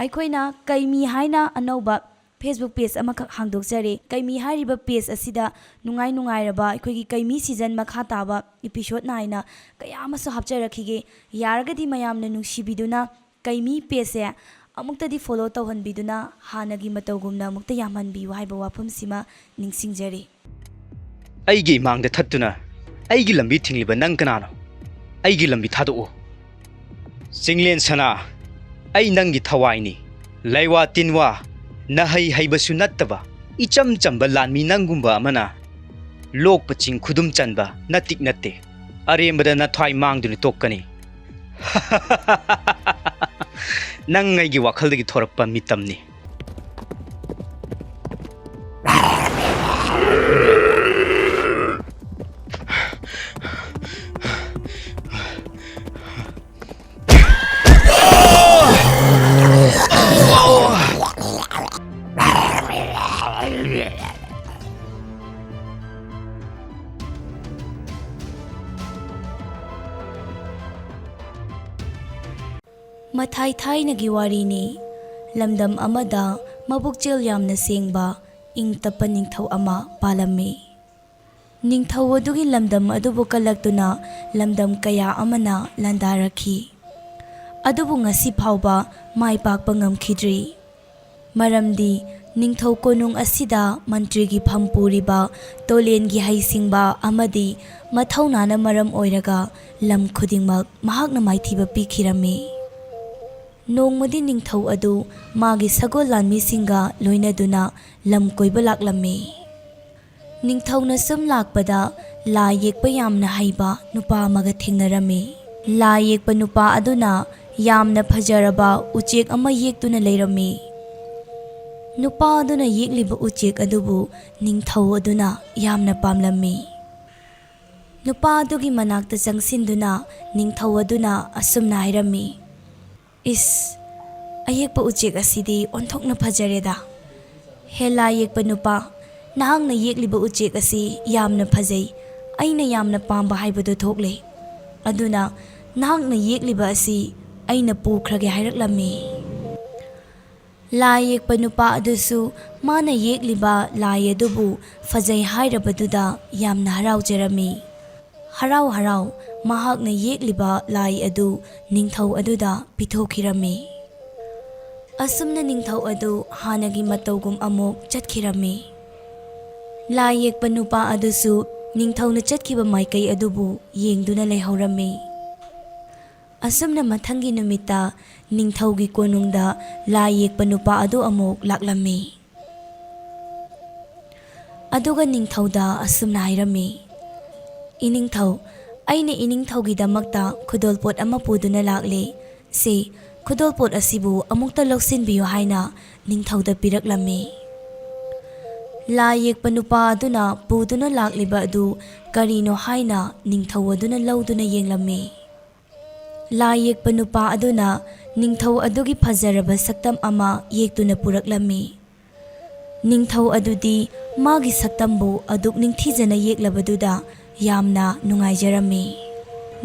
ꯑꯩꯈꯣꯏꯅ ꯀꯩꯃꯤ ꯍꯥꯏꯅ ꯑꯅꯧꯕ ꯐꯦꯁꯕꯨꯛ ꯄꯦꯖ ꯑꯃꯈꯛ ꯍꯥꯡꯗꯣꯛꯆꯔꯦ꯫ ꯀꯩꯃꯤ ꯍꯥꯏꯔꯤꯕ ꯄꯦꯖ ꯑꯁꯤꯗ ꯅꯨꯡꯉꯥꯏꯔꯕ ꯑꯩꯈꯣꯏꯒꯤ ꯀꯩꯃꯤ ꯁꯤꯖꯟ ꯃꯈꯥ ꯇꯥꯕ ꯏꯄꯤꯁꯣꯗ ꯅꯥꯏꯅ ꯀꯌꯥ ꯑꯃꯁꯨ ꯍꯥꯞꯆꯔꯛꯈꯤꯒꯦ꯫ ꯌꯥꯔꯒꯗꯤ ꯃꯌꯥꯝꯅ ꯅꯨꯡꯁꯤꯕꯤꯗꯨꯅ ꯀꯩꯃꯤ ꯄꯦꯖꯁꯦ ꯑꯃꯨꯛꯇꯗꯤ ꯐꯣꯂꯣ ꯇꯧꯍꯟꯕꯤꯗꯨꯅ ꯍꯥꯟꯅꯒꯤ ꯃꯇꯧꯒꯨꯝꯅ ꯑꯃꯨꯛꯇ ꯌꯥꯝꯍꯟꯕꯤꯌꯨ ꯍꯥꯏꯕ ꯋꯥꯐꯝꯁꯤꯃ ꯅꯤꯡꯁꯤꯡꯖꯔꯤ꯫ ꯑꯩꯒꯤ ꯏꯃꯥꯡꯗ ꯊꯠꯇꯨꯅ ꯑꯩꯒꯤ ꯂꯝꯕꯤ ꯊꯤꯡꯂꯤꯕ ꯅꯪ ꯀꯅꯥꯅꯣ? ꯑꯩꯒꯤ ꯂꯝꯕꯤ ꯊꯥꯗꯣꯛꯎ꯫ ꯆꯤꯡꯂꯦꯟ ꯁꯅꯥ, ꯑꯩ ꯅꯪꯒꯤ ꯊꯋꯥꯏꯅꯤ꯫ ꯂꯩꯋꯥ ꯇꯤꯟꯋꯥ ꯅꯍꯩ ꯍꯩꯕꯁꯨ ꯅꯠꯇꯕ ꯏꯆꯝ ꯆꯝꯕ ꯂꯥꯟꯃꯤ ꯅꯪꯒꯨꯝꯕ ꯑꯃꯅ ꯂꯣꯛꯄ ꯆꯤꯡ ꯈꯨꯗꯨꯝ ꯆꯟꯕ ꯅꯠꯇꯤꯛ ꯅꯠꯇꯦ꯫ ꯑꯔꯦꯝꯕꯗ ꯅꯊ꯭ꯋꯥꯏ ꯃꯥꯡꯗꯨꯅ ꯇꯣꯛꯀꯅꯤ꯫ ꯅꯪ ꯑꯩꯒꯤ ꯋꯥꯈꯜꯗꯒꯤ ꯊꯣꯔꯛꯄ ꯃꯤꯇꯝꯅꯤ꯫ ꯃꯊꯥꯏ ꯊꯥꯏꯅꯒꯤ ꯋꯥꯔꯤꯅꯤ꯫ ꯂꯝꯗꯝ ꯑꯃꯗ ꯃꯕꯨꯛꯆꯦꯜ ꯌꯥꯝꯅ ꯁꯦꯡꯕ ꯏꯪ ꯇꯞꯄ ꯅꯤꯡꯊꯧ ꯑꯃ ꯄꯥꯜꯂꯝꯃꯤ꯫ ꯅꯤꯡꯊꯧ ꯑꯗꯨꯒꯤ ꯂꯝꯗꯝ ꯑꯗꯨꯕꯨ ꯀꯜꯂꯛꯇꯨꯅ ꯂꯝꯗꯝ ꯀꯌꯥ ꯑꯃꯅ ꯂꯥꯟꯗꯥꯔꯛꯈꯤ꯫ ꯑꯗꯨꯕꯨ ꯉꯁꯤ ꯐꯥꯎꯕ ꯃꯥꯏ ꯄꯥꯛꯄ ꯉꯝꯈꯤꯗ꯭ꯔꯤ꯫ ꯃꯔꯝꯗꯤ ꯅꯤꯡꯊꯧ ꯀꯣꯅꯨꯡ ꯑꯁꯤꯗ ꯃꯟꯇ꯭ꯔꯤꯒꯤ ꯐꯝ ꯄꯨꯔꯤꯕ ꯇꯣꯂꯦꯟꯒꯤ ꯍꯩꯁꯤꯡꯕ ꯑꯃꯗꯤ ꯃꯊꯧꯅꯥꯅ ꯃꯔꯝ ꯑꯣꯏꯔꯒ ꯂꯝ ꯈꯨꯗꯤꯡꯃꯛ ꯃꯍꯥꯛꯅ ꯃꯥꯏꯊꯤꯕ ꯄꯤꯈꯤꯔꯝꯃꯤ꯫ ꯅꯣꯡꯃꯗꯤ ꯅꯤꯡꯊꯧ ꯑꯗꯨ ꯃꯥꯒꯤ ꯁꯒꯣꯜ ꯂꯥꯟꯃꯤꯁꯤꯡꯒ ꯂꯣꯏꯅꯗꯨꯅ ꯂꯝ ꯀꯣꯏꯕ ꯂꯥꯛꯂꯝꯃꯤ꯫ ꯅꯤꯡꯊꯧꯅ ꯁꯨꯝ ꯂꯥꯛꯄꯗ ꯂꯥꯏ ꯌꯦꯛꯄ ꯌꯥꯝꯅ ꯍꯩꯕ ꯅꯨꯄꯥ ꯑꯃꯒ ꯊꯦꯡꯅꯔꯝꯃꯤ꯫ ꯂꯥꯏ ꯌꯦꯛꯄ ꯅꯨꯄꯥ ꯑꯗꯨꯅ ꯌꯥꯝꯅ ꯐꯖꯔꯕ ꯎꯆꯦꯛ ꯑꯃ ꯌꯦꯛꯇꯨꯅ ꯂꯩꯔꯝꯃꯤ꯫ ꯅꯨꯄꯥ ꯑꯗꯨꯅ ꯌꯦꯛꯂꯤꯕ ꯎꯆꯦꯛ ꯑꯗꯨꯕꯨ ꯅꯤꯡꯊꯧ ꯑꯗꯨꯅ ꯌꯥꯝꯅ ꯄꯥꯝꯂꯝꯃꯤ꯫ ꯅꯨꯄꯥ ꯑꯗꯨꯒꯤ ꯃꯅꯥꯛꯇ ꯆꯪꯁꯤꯟꯗꯨꯅ ꯅꯤꯡꯊꯧ ꯑꯗꯨꯅ ꯑꯁꯨꯝꯅ ꯍꯥꯏꯔꯝꯃꯤ, "ꯏꯁ, ꯑꯌꯦꯛꯄ ꯎꯆꯦꯛ ꯑꯁꯤꯗꯤ ꯑꯣꯟꯊꯣꯛꯅ ꯐꯖꯔꯦꯗ꯫ ꯍꯦ ꯂꯥꯏ ꯌꯦꯛꯄ ꯅꯨꯄꯥ, ꯅꯍꯥꯛꯅ ꯌꯦꯛꯂꯤꯕ ꯎꯆꯦꯛ ꯑꯁꯤ ꯌꯥꯝꯅ ꯐꯖꯩ, ꯑꯩꯅ ꯌꯥꯝꯅ ꯄꯥꯝꯕ ꯍꯥꯏꯕꯗꯨ ꯊꯣꯛꯂꯦ꯫ ꯑꯗꯨꯅ ꯅꯍꯥꯛꯅ ꯌꯦꯛꯂꯤꯕ ꯑꯁꯤ ꯑꯩꯅ ꯄꯨꯈ꯭ꯔꯒꯦ ꯍꯥꯏꯔꯛꯂꯝꯃꯤ"꯫ ꯂꯥꯏ ꯌꯦꯛꯄ ꯅꯨꯄꯥ ꯑꯗꯨꯁꯨ ꯃꯥꯅ ꯌꯦꯛꯂꯤꯕ ꯂꯥꯏ ꯑꯗꯨꯕꯨ ꯐꯖꯩ ꯍꯥꯏꯔꯕꯗꯨꯗ ꯌꯥꯝꯅ ꯍꯔꯥꯎꯖꯔꯝꯃꯤ꯫ ꯍꯔꯥꯎ ꯃꯍꯥꯛꯅ ꯌꯦꯛꯂꯤꯕ ꯂꯥꯏ ꯑꯗꯨ ꯅꯤꯡꯊꯧ ꯑꯗꯨꯗ ꯄꯤꯊꯣꯛꯈꯤꯔꯝꯃꯤ꯫ ꯑꯁꯨꯝꯅ ꯅꯤꯡꯊꯧ ꯑꯗꯨ ꯍꯥꯟꯅꯒꯤ ꯃꯇꯧꯒꯨꯝ ꯑꯃꯨꯛ ꯆꯠꯈꯤꯔꯝꯃꯤ꯫ ꯂꯥꯏ ꯌꯦꯛꯄ ꯅꯨꯄꯥ ꯑꯗꯨꯁꯨ ꯅꯤꯡꯊꯧꯅ ꯆꯠꯈꯤꯕ ꯃꯥꯏꯀꯩ ꯑꯗꯨꯕꯨ ꯌꯦꯡꯗꯨꯅ ꯂꯩꯍꯧꯔꯝꯃꯤ꯫ ꯑꯁꯨꯝꯅ ꯃꯊꯪꯒꯤ ꯅꯨꯃꯤꯠꯇ ꯅꯤꯡꯊꯧꯒꯤ ꯀꯣꯅꯨꯡꯗ ꯂꯥꯏ ꯌꯦꯛꯄ ꯅꯨꯄꯥ ꯑꯗꯨ ꯑꯃꯨꯛ ꯂꯥꯛꯂꯝꯃꯤ꯫ ꯑꯗꯨꯒ ꯅꯤꯡꯊꯧꯗ ꯑꯁꯨꯝꯅ ꯍꯥꯏꯔꯝꯃꯤ, "ꯏꯅꯤꯡꯊꯧ, ꯑꯩꯅ ꯏꯅꯤꯡꯊꯧꯒꯤꯗꯃꯛꯇ ꯈꯨꯗꯣꯜꯄꯣꯠ ꯑꯃ ꯄꯨꯗꯨꯅ ꯂꯥꯛꯂꯦ꯫ ꯁꯤ ꯈꯨꯗꯣꯜꯄꯣꯠ ꯑꯁꯤꯕꯨ ꯑꯃꯨꯛꯇ ꯂꯧꯁꯤꯟꯕꯤꯌꯨ" ꯍꯥꯏꯅ ꯅꯤꯡꯊꯧꯗ ꯄꯤꯔꯛꯂꯝꯃꯤ꯫ ꯂꯥꯏ ꯌꯦꯛꯄ ꯅꯨꯄꯥ ꯑꯗꯨꯅ ꯄꯨꯗꯨꯅ ꯂꯥꯛꯂꯤꯕ ꯑꯗꯨ ꯀꯔꯤꯅꯣ ꯍꯥꯏꯅ ꯅꯤꯡꯊꯧ ꯑꯗꯨꯅ ꯂꯧꯗꯨꯅ ꯌꯦꯡꯂꯝꯃꯤ꯫ ꯂꯥꯏ ꯌꯦꯛꯄ ꯅꯨꯄꯥ ꯑꯗꯨꯅ ꯅꯤꯡꯊꯧ ꯑꯗꯨꯒꯤ ꯐꯖꯔꯕ ꯁꯛꯇꯝ ꯑꯃ ꯌꯦꯛꯇꯨꯅ ꯄꯨꯔꯛꯂꯝꯃꯤ꯫ ꯅꯤꯡꯊꯧ ꯑꯗꯨꯗꯤ ꯃꯥꯒꯤ ꯁꯛꯇꯝꯕꯨ ꯑꯗꯨꯛ ꯅꯤꯡꯊꯤꯖꯅ ꯌꯦꯛꯂꯕꯗꯨꯗ ꯌꯥꯝꯅ ꯅꯨꯡꯉꯥꯏꯖꯔꯝꯃꯤ꯫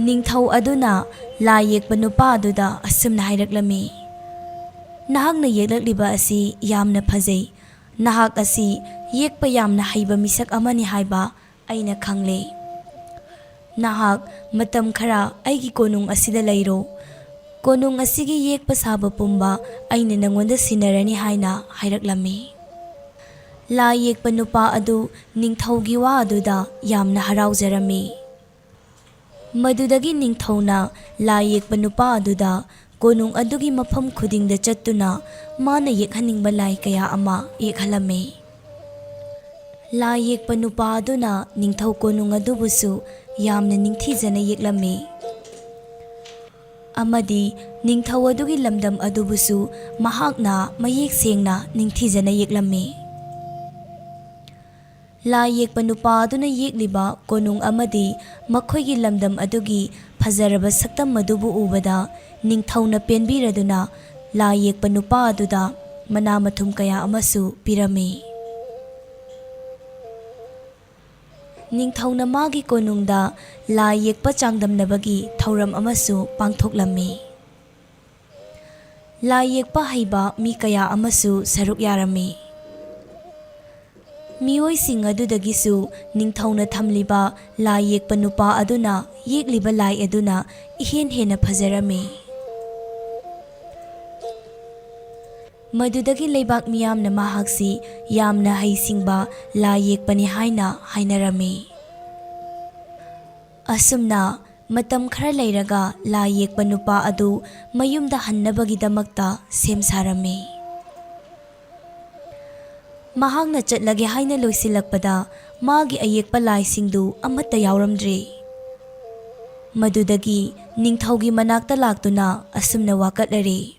ꯅꯤꯡꯊꯧ ꯑꯗꯨꯅ ꯂꯥꯏ ꯌꯦꯛꯄ ꯅꯨꯄꯥ ꯑꯗꯨꯗ ꯑꯁꯨꯝꯅ ꯍꯥꯏꯔꯛꯂꯝꯃꯤ, "ꯅꯍꯥꯛꯅ ꯌꯦꯛꯂꯛꯂꯤꯕ ꯑꯁꯤ ꯌꯥꯝꯅ ꯐꯖꯩ꯫ ꯅꯍꯥꯛ ꯑꯁꯤ ꯌꯦꯛꯄ ꯌꯥꯝꯅ ꯍꯩꯕ ꯃꯤꯁꯛ ꯑꯃꯅꯤ ꯍꯥꯏꯕ ꯑꯩꯅ ꯈꯪꯂꯦ꯫ ꯅꯍꯥꯛ ꯃꯇꯝ ꯈꯔ ꯑꯩꯒꯤ ꯀꯣꯅꯨꯡ ꯑꯁꯤꯗ ꯂꯩꯔꯣ꯫ ꯀꯣꯅꯨꯡ ꯑꯁꯤꯒꯤ ꯌꯦꯛꯄ ꯁꯥꯕ ꯄꯨꯝꯕ ꯑꯩꯅ ꯅꯪꯉꯣꯟꯗ ꯁꯤꯟꯅꯔꯅꯤ" ꯍꯥꯏꯅ ꯍꯥꯏꯔꯛꯂꯝꯃꯤ꯫ ꯂꯥꯏ ꯌꯦꯛꯄ ꯅꯨꯄꯥ ꯑꯗꯨ ꯅꯤꯡꯊꯧꯒꯤ ꯋꯥ ꯑꯗꯨꯗ ꯌꯥꯝꯅ ꯍꯔꯥꯎꯖꯔꯝꯃꯤ꯫ ꯃꯗꯨꯗꯒꯤ ꯅꯤꯡꯊꯧꯅ ꯂꯥꯏ ꯌꯦꯛꯄ ꯅꯨꯄꯥ ꯑꯗꯨꯗ ꯀꯣꯅꯨꯡ ꯑꯗꯨꯒꯤ ꯃꯐꯝ ꯈꯨꯗꯤꯡꯗ ꯆꯠꯇꯨꯅ ꯃꯥꯅ ꯌꯦꯛꯍꯟꯅꯤꯡꯕ ꯂꯥꯏ ꯀꯌꯥ ꯑꯃ ꯌꯦꯛꯍꯜꯂꯝꯃꯤ꯫ ꯂꯥꯏ ꯌꯦꯛꯄ ꯅꯨꯄꯥ ꯑꯗꯨꯅ ꯅꯤꯡꯊꯧ ꯀꯣꯅꯨꯡ ꯑꯗꯨꯕꯨꯁꯨ ꯌꯥꯝꯅ ꯅꯤꯡꯊꯤꯖꯅ ꯌꯦꯛꯂꯝꯃꯤ꯫ ꯑꯃꯗꯤ ꯅꯤꯡꯊꯧ ꯑꯗꯨꯒꯤ ꯂꯝꯗꯝ ꯑꯗꯨꯕꯨꯁꯨ ꯃꯍꯥꯛꯅ ꯃꯌꯦꯛ ꯁꯦꯡꯅ ꯅꯤꯡꯊꯤꯖꯅ ꯌꯦꯛꯂꯝꯃꯤ꯫ ꯂꯥꯏ ꯌꯦꯛꯄ ꯅꯨꯄꯥ ꯑꯗꯨꯅ ꯌꯦꯛꯂꯤꯕ ꯀꯣꯅꯨꯡ ꯑꯃꯗꯤ ꯃꯈꯣꯏꯒꯤ ꯂꯝꯗꯝ ꯑꯗꯨꯒꯤ ꯐꯖꯔꯕ ꯁꯛꯇꯝ ꯑꯗꯨꯕꯨ ꯎꯕꯗ ꯅꯤꯡꯊꯧꯅ ꯄꯦꯟꯕꯤꯔꯗꯨꯅ ꯂꯥꯏ ꯌꯦꯛꯄ ꯅꯨꯄꯥ ꯑꯗꯨꯗ ꯃꯅꯥ ꯃꯊꯨꯝ ꯀꯌꯥ ꯑꯃꯁꯨ ꯄꯤꯔꯝꯃꯤ꯫ ꯅꯤꯡꯊꯧꯅ ꯃꯥꯒꯤ ꯀꯣꯅꯨꯡꯗ ꯂꯥꯏ ꯌꯦꯛꯄ ꯆꯥꯡꯗꯝꯅꯕꯒꯤ ꯊꯧꯔꯝ ꯑꯃꯁꯨ ꯄꯥꯡꯊꯣꯛꯂꯝꯃꯤ꯫ ꯂꯥꯏ ꯌꯦꯛꯄ ꯍꯩꯕ ꯃꯤ ꯀꯌꯥ ꯑꯃꯁꯨ ꯁꯔꯨꯛ ꯌꯥꯔꯝꯃꯤ꯫ ꯃꯤꯑꯣꯏꯁꯤꯡ ꯑꯗꯨꯗꯒꯤꯁꯨ ꯅꯤꯡꯊꯧꯅ ꯊꯝꯂꯤꯕ ꯂꯥꯏ ꯌꯦꯛꯄ ꯅꯨꯄꯥ ꯑꯗꯨꯅ ꯌꯦꯛꯂꯤꯕ ꯂꯥꯏ ꯑꯗꯨꯅ ꯏꯍꯦꯟ ꯍꯦꯟꯅ ꯐꯖꯔꯝꯃꯤ꯫ ꯃꯗꯨꯗꯒꯤ ꯂꯩꯕꯥꯛ ꯃꯤꯌꯥꯝꯅ ꯃꯍꯥꯛꯁꯤ ꯌꯥꯝꯅ ꯍꯩꯁꯤꯡꯕ ꯂꯥꯏ ꯌꯦꯛꯄꯅꯤ ꯍꯥꯏꯅ ꯍꯥꯏꯅꯔꯝꯃꯤ꯫ ꯑꯁꯨꯝꯅ ꯃꯇꯝ ꯈꯔ ꯂꯩꯔꯒ ꯂꯥꯏ ꯌꯦꯛꯄ ꯅꯨꯄꯥ ꯑꯗꯨ ꯃꯌꯨꯝꯗ ꯍꯟꯅꯕꯒꯤꯗꯃꯛꯇ ꯁꯦꯝ ꯁꯥꯔꯝꯃꯤ꯫ ꯃꯍꯥꯛꯅ ꯆꯠꯂꯒꯦ ꯍꯥꯏꯅ ꯂꯣꯏꯁꯤꯜꯂꯛꯄꯗ ꯃꯥꯒꯤ ꯑꯌꯦꯛꯄ ꯂꯥꯏꯁꯤꯡꯗꯨ ꯑꯃꯠꯇ ꯌꯥꯎꯔꯝꯗ꯭ꯔꯦ꯫ ꯃꯗꯨꯗꯒꯤ ꯅꯤꯡꯊꯧꯒꯤ ꯃꯅꯥꯛꯇ ꯂꯥꯛꯇꯨꯅ ꯑꯁꯨꯝꯅ ꯋꯥꯀꯠꯂꯔꯦ,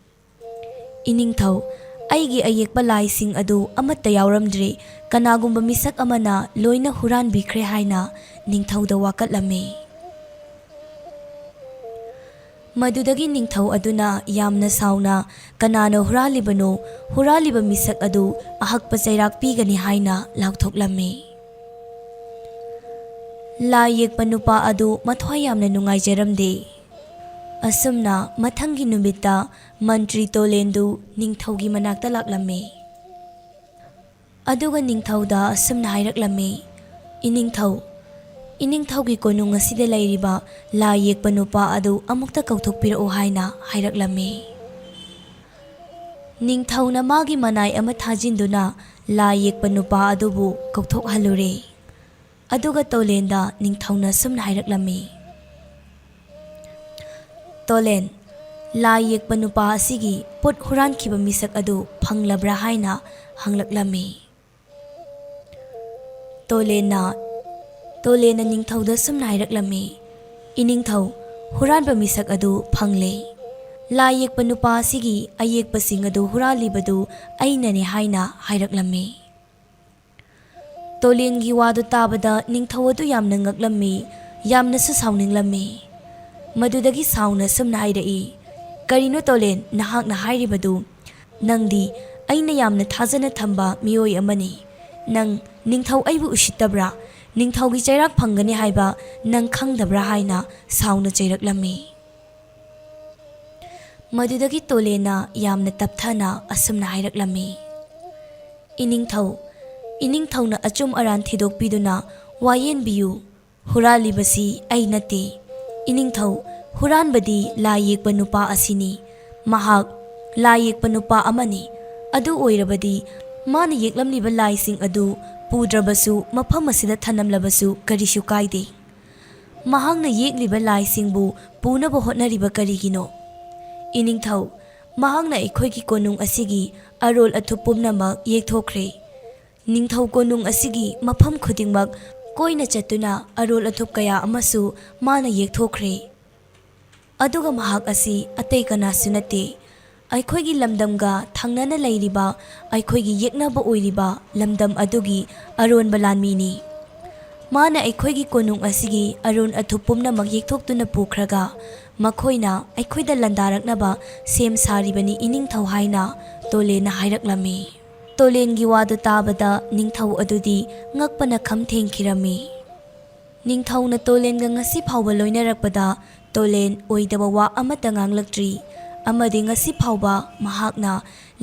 "ꯏꯅꯤꯡꯊꯧ, ꯑꯩꯒꯤ ꯑꯌꯦꯛꯄ ꯂꯥꯏꯁꯤꯡ ꯑꯗꯨ ꯑꯃꯠꯇ ꯌꯥꯎꯔꯝꯗ꯭ꯔꯦ, ꯀꯅꯥꯒꯨꯝꯕ ꯃꯤꯁꯛ ꯑꯃꯅ ꯂꯣꯏꯅ ꯍꯨꯔꯥꯟꯕꯤꯈ꯭ꯔꯦ" ꯍꯥꯏꯅ ꯅꯤꯡꯊꯧꯗ ꯋꯥꯀꯠꯂꯝꯃꯤ꯫ ꯃꯗꯨꯗꯒꯤ ꯅꯤꯡꯊꯧ ꯑꯗꯨꯅ ꯌꯥꯝꯅ ꯁꯥꯎꯅ ꯀꯅꯥꯅ ꯍꯨꯔꯥꯜꯂꯤꯕꯅꯣ, ꯍꯨꯔꯥꯜꯂꯤꯕ ꯃꯤꯁꯛ ꯑꯗꯨ ꯑꯍꯛꯄ ꯆꯩꯔꯥꯛ ꯄꯤꯒꯅꯤ ꯍꯥꯏꯅ ꯂꯥꯎꯊꯣꯛꯂꯝꯃꯤ꯫ ꯂꯥꯏ ꯌꯦꯛꯄ ꯅꯨꯄꯥ ꯑꯗꯨ ꯃꯊ꯭ꯋꯥꯏ ꯌꯥꯝꯅ ꯅꯨꯡꯉꯥꯏꯖꯔꯝꯗꯦ꯫ ꯑꯁꯨꯝꯅ ꯃꯊꯪꯒꯤ ꯅꯨꯃꯤꯠꯇ ꯃꯟꯇ꯭ꯔꯤ ꯇꯣꯂꯦꯟꯗꯨ ꯅꯤꯡꯊꯧꯒꯤ ꯃꯅꯥꯛꯇ ꯂꯥꯛꯂꯝꯃꯤ꯫ ꯑꯗꯨꯒ ꯅꯤꯡꯊꯧꯗ ꯑꯁꯨꯝꯅ ꯍꯥꯏꯔꯛꯂꯝꯃꯤ, "ꯏꯅꯤꯡꯊꯧ, ꯏꯅꯤꯡꯊꯧꯒꯤ ꯀꯣꯅꯨꯡ ꯑꯁꯤꯗ ꯂꯩꯔꯤꯕ ꯂꯥꯏ ꯌꯦꯛꯄ ꯅꯨꯄꯥ ꯑꯗꯨ ꯑꯃꯨꯛꯇ ꯀꯧꯊꯣꯛꯄꯤꯔꯛꯎ" ꯍꯥꯏꯅ ꯍꯥꯏꯔꯛꯂꯝꯃꯤ꯫ ꯅꯤꯡꯊꯧꯅ ꯃꯥꯒꯤ ꯃꯅꯥꯏ ꯑꯃ ꯊꯥꯖꯤꯟꯗꯨꯅ ꯂꯥꯏ ꯌꯦꯛꯄ ꯅꯨꯄꯥ ꯑꯗꯨꯕꯨ ꯀꯧꯊꯣꯛꯍꯜꯂꯨꯔꯦ꯫ ꯑꯗꯨꯒ ꯇꯣꯂꯦꯟꯗ ꯅꯤꯡꯊꯧꯅ ꯑꯁꯨꯝꯅ ꯍꯥꯏꯔꯛꯂꯝꯃꯤ, "ꯇꯣꯂꯦꯟ, ꯂꯥꯏ ꯌꯦꯛꯄ ꯅꯨꯄꯥ ꯑꯁꯤꯒꯤ ꯄꯣꯠ ꯍꯨꯔꯥꯟꯈꯤꯕ ꯃꯤꯁꯛ ꯑꯗꯨ ꯐꯪꯂꯕ꯭ꯔꯥ ꯍꯥꯏꯅ ꯍꯪꯂꯛꯂꯝꯃꯤ꯫ ꯇꯣꯂꯦꯟꯅ ꯅꯤꯡꯊꯧꯗ ꯁꯨꯝꯅ ꯍꯥꯏꯔꯛꯂꯝꯃꯤ, "ꯏꯅꯤꯡꯊꯧ, ꯍꯨꯔꯥꯟꯕ ꯃꯤꯁꯛ ꯑꯗꯨ ꯐꯪꯂꯦ꯫ ꯂꯥꯏ ꯌꯦꯛꯄ ꯅꯨꯄꯥ ꯑꯁꯤꯒꯤ ꯑꯌꯦꯛꯄꯁꯤꯡ ꯑꯗꯨ ꯍꯨꯔꯥꯜꯂꯤꯕꯗꯨ ꯑꯩꯅꯅꯤ" ꯍꯥꯏꯅ ꯍꯥꯏꯔꯛꯂꯝꯃꯤ꯫ ꯇꯣꯂꯦꯟꯒꯤ ꯋꯥꯗꯨ ꯇꯥꯕꯗ ꯅꯤꯡꯊꯧ ꯑꯗꯨ ꯌꯥꯝꯅ ꯉꯛꯂꯝꯃꯤ, ꯌꯥꯝꯅꯁꯨ ꯁꯥꯎꯅꯤꯡꯂꯝꯃꯤ꯫ ꯃꯗꯨꯗꯒꯤ ꯁꯥꯎꯅ ꯁꯨꯝꯅ ꯍꯥꯏꯔꯛꯏ, "ꯀꯔꯤꯅꯣ ꯇꯣꯂꯦꯟ, ꯅꯍꯥꯛꯅ ꯍꯥꯏꯔꯤꯕꯗꯨ? ꯅꯪꯗꯤ ꯑꯩꯅ ꯌꯥꯝꯅ ꯊꯥꯖꯅ ꯊꯝꯕ ꯃꯤꯑꯣꯏ ꯑꯃꯅꯤ꯫ ꯅꯪ ꯅꯤꯡꯊꯧ ꯑꯩꯕꯨ ꯎꯁꯤꯠꯇꯕ꯭ꯔꯥ? ꯅꯤꯡꯊꯧꯒꯤ ꯆꯩꯔꯥꯛ ꯐꯪꯒꯅꯤ ꯍꯥꯏꯕ ꯅꯪ ꯈꯪꯗꯕ꯭ꯔꯥ?" ꯍꯥꯏꯅ ꯁꯥꯎꯅ ꯆꯩꯔꯛꯂꯝꯃꯤ꯫ ꯃꯗꯨꯗꯒꯤ ꯇꯣꯂꯦꯟꯅ ꯌꯥꯝꯅ ꯇꯞꯊꯅ ꯑꯁꯨꯝꯅ ꯍꯥꯏꯔꯛꯂꯝꯃꯤ, "ꯏꯅꯤꯡꯊꯧ, ꯏꯅꯤꯡꯊꯧꯅ ꯑꯆꯨꯝ ꯑꯔꯥꯟ ꯊꯤꯗꯣꯛꯄꯤꯗꯨꯅ ꯋꯥꯌꯦꯟꯕꯤꯌꯨ꯫ ꯍꯨꯔꯥꯜꯂꯤꯕꯁꯤ ꯑꯩ ꯅꯠꯇꯦ꯫ ꯏꯅꯤꯡꯊꯧ, ꯍꯨꯔꯥꯟꯕꯗꯤ ꯂꯥꯏ ꯌꯦꯛꯄ ꯅꯨꯄꯥ ꯑꯁꯤꯅꯤ꯫ ꯃꯍꯥꯛ ꯂꯥꯏ ꯌꯦꯛꯄ ꯅꯨꯄꯥ ꯑꯃꯅꯤ꯫ ꯑꯗꯨ ꯑꯣꯏꯔꯕꯗꯤ ꯃꯥꯅ ꯌꯦꯛꯂꯝꯂꯤꯕ ꯂꯥꯏꯁꯤꯡ ꯑꯗꯨ ꯄꯨꯗ꯭ꯔꯕꯁꯨ ꯃꯐꯝ ꯑꯁꯤꯗ ꯊꯅꯝꯂꯕꯁꯨ ꯀꯔꯤꯁꯨ ꯀꯥꯏꯗꯦ꯫ ꯃꯍꯥꯛꯅ ꯌꯦꯛꯂꯤꯕ ꯂꯥꯏꯁꯤꯡꯕꯨ ꯄꯨꯅꯕ ꯍꯣꯠꯅꯔꯤꯕ ꯀꯔꯤꯒꯤꯅꯣ? ꯏꯅꯤꯡꯊꯧ, ꯃꯍꯥꯛꯅ ꯑꯩꯈꯣꯏꯒꯤ ꯀꯣꯅꯨꯡ ꯑꯁꯤꯒꯤ ꯑꯔꯣꯜ ꯑꯊꯨꯞ ꯄꯨꯝꯅꯃꯛ ꯌꯦꯛꯊꯣꯛꯈ꯭ꯔꯦ꯫ ꯅꯤꯡꯊꯧ ꯀꯣꯅꯨꯡ ꯑꯁꯤꯒꯤ ꯃꯐꯝ ꯈꯨꯗꯤꯡꯃꯛ ꯀꯣꯏꯅ ꯆꯠꯇꯨꯅ ꯑꯔꯣꯜ ꯑꯊꯨꯞ ꯀꯌా ꯑꯃꯁꯨ ꯃꯥꯅ ꯌꯦꯛꯊꯣꯛꯈ꯭ꯔꯦ꯫ ꯑꯗꯨꯒ ꯃꯍꯥꯛ ꯑꯁꯤ ꯑꯇꯩ ꯀꯅꯥꯁꯨ ꯅꯠꯇꯦ, ꯑꯩꯈꯣꯏꯒꯤ ꯂꯝꯗꯝꯒ ꯊꯪꯅꯅ ꯂꯩꯔꯤꯕ ꯑꯩꯈꯣꯏꯒꯤ ꯌꯦꯛꯅꯕ ꯑꯣꯏꯔꯤꯕ ꯂꯝꯗꯝ ꯑꯗꯨꯒꯤ ꯑꯔꯣꯟꯕ ꯂꯥꯟꯃꯤꯅꯤ꯫ ꯃꯥꯅ ꯑꯩꯈꯣꯏꯒꯤ ꯀꯣꯅꯨꯡ ꯑꯁꯤꯒꯤ ꯑꯔꯣꯟ ꯑꯊꯨꯞ ꯄꯨꯝꯅꯃꯛ ꯌꯦꯛꯊꯣꯛꯇꯨꯅ ꯄꯨꯈ꯭ꯔꯒ ꯃꯈꯣꯏꯅ ꯑꯩꯈꯣꯏꯗ ꯂꯥꯟꯗꯥꯔꯛꯅꯕ ꯁꯦꯝ ꯁꯥꯔꯤꯕꯅꯤ ꯏꯅꯤꯡꯊꯧ" ꯍꯥꯏꯅ ꯇꯣꯂꯦꯟꯅ ꯍꯥꯏꯔꯛꯂꯝꯃꯤ꯫ ꯇꯣꯂꯦꯟꯒꯤ ꯋꯥꯗꯨ ꯇꯥꯕꯗ ꯅꯤꯡꯊꯧ ꯑꯗꯨꯗꯤ ꯉꯛꯄꯅ ꯈꯝ ꯊꯦꯡꯈꯤꯔꯝꯃꯤ꯫ ꯅꯤꯡꯊꯧꯅ ꯇꯣꯂꯦꯟꯒ ꯉꯁꯤ ꯐꯥꯎꯕ ꯂꯣꯏꯅꯔꯛꯄꯗ ꯇꯣꯂꯦꯟ ꯑꯣꯏꯗꯕ ꯋꯥ ꯑꯃꯠꯇ ꯉꯥꯡꯂꯛꯇ꯭ꯔꯤ, ꯑꯃꯗꯤ ꯉꯁꯤ ꯐꯥꯎꯕ ꯃꯍꯥꯛꯅ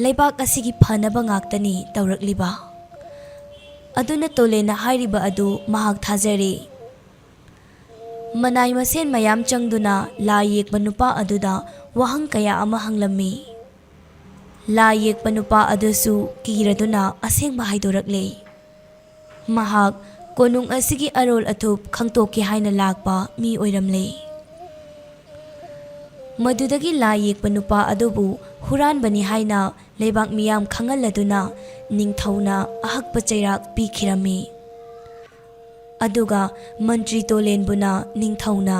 ꯂꯩꯕꯥꯛ ꯑꯁꯤꯒꯤ ꯐꯅꯕ ꯉꯥꯛꯇꯅꯤ ꯇꯧꯔꯛꯂꯤꯕ꯫ ꯑꯗꯨꯅ ꯇꯣꯂꯦꯟꯅ ꯍꯥꯏꯔꯤꯕ ꯑꯗꯨ ꯃꯍꯥꯛ ꯊꯥꯖꯔꯦ꯫ ꯃꯅꯥꯏ ꯃꯁꯦꯟ ꯃꯌꯥꯝ ꯆꯪꯗꯨꯅ ꯂꯥꯏ ꯌꯦꯛꯄ ꯅꯨꯄꯥ ꯑꯗꯨꯗ ꯋꯥꯍꯪ ꯀꯌꯥ ꯑꯃ ꯍꯪꯂꯝꯃꯤ꯫ ꯂꯥꯏ ꯌꯦꯛꯄ ꯅꯨꯄꯥ ꯑꯗꯨꯁꯨ ꯀꯤꯔꯗꯨꯅ ꯑꯁꯦꯡꯕ ꯍꯥꯏꯗꯣꯔꯛꯂꯦ꯫ ꯃꯍꯥꯛ ꯀꯣꯅꯨꯡ ꯑꯁꯤꯒꯤ ꯑꯔꯣꯜ ꯑꯊꯨꯞ ꯈꯪꯇꯣꯛꯀꯦ ꯍꯥꯏꯅ ꯂꯥꯛꯄ ꯃꯤ ꯑꯣꯏꯔꯝꯂꯦ꯫ ꯃꯗꯨꯗꯒꯤ ꯂꯥꯏ ꯌꯦꯛꯄ ꯅꯨꯄꯥ ꯑꯗꯨꯕꯨ ꯍꯨꯔꯥꯟꯕꯅꯤ ꯍꯥꯏꯅ ꯂꯩꯕꯥꯛ ꯃꯤꯌꯥꯝ ꯈꯪꯍꯜꯂꯗꯨꯅ ꯅꯤꯡꯊꯧꯅ ꯑꯍꯛꯄ ꯆꯩꯔꯥꯛ ꯄꯤꯈꯤꯔꯝꯃꯤ꯫ ꯑꯗꯨꯒ ꯃꯟꯇ꯭ꯔꯤ ꯇꯣꯂꯦꯟꯕꯨꯅ ꯅꯤꯡꯊꯧꯅ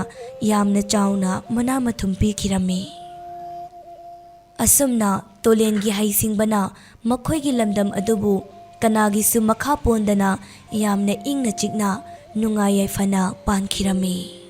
ꯌꯥꯝꯅ ꯆꯥꯎꯅ ꯃꯅꯥ ꯃꯊꯨꯝ ꯄꯤꯈꯤꯔꯝꯃꯤ꯫ ꯑꯁꯨꯝꯅ ꯇꯣꯂꯦꯟꯒꯤ ꯍꯩꯁꯤꯡꯕꯅ ꯃꯈꯣꯏꯒꯤ ꯂꯝꯗꯝ ꯑꯗꯨꯕꯨ ꯀꯅꯥꯒꯤꯁꯨ ꯃꯈꯥ ꯄꯣꯟꯗꯅ ꯌꯥꯝꯅ ꯏꯪꯅ ꯆꯤꯛꯅ ꯅꯨꯡꯉꯥꯏ ꯌꯥꯏꯐꯅ ꯄꯥꯟꯈꯤꯔꯝꯃꯤ꯫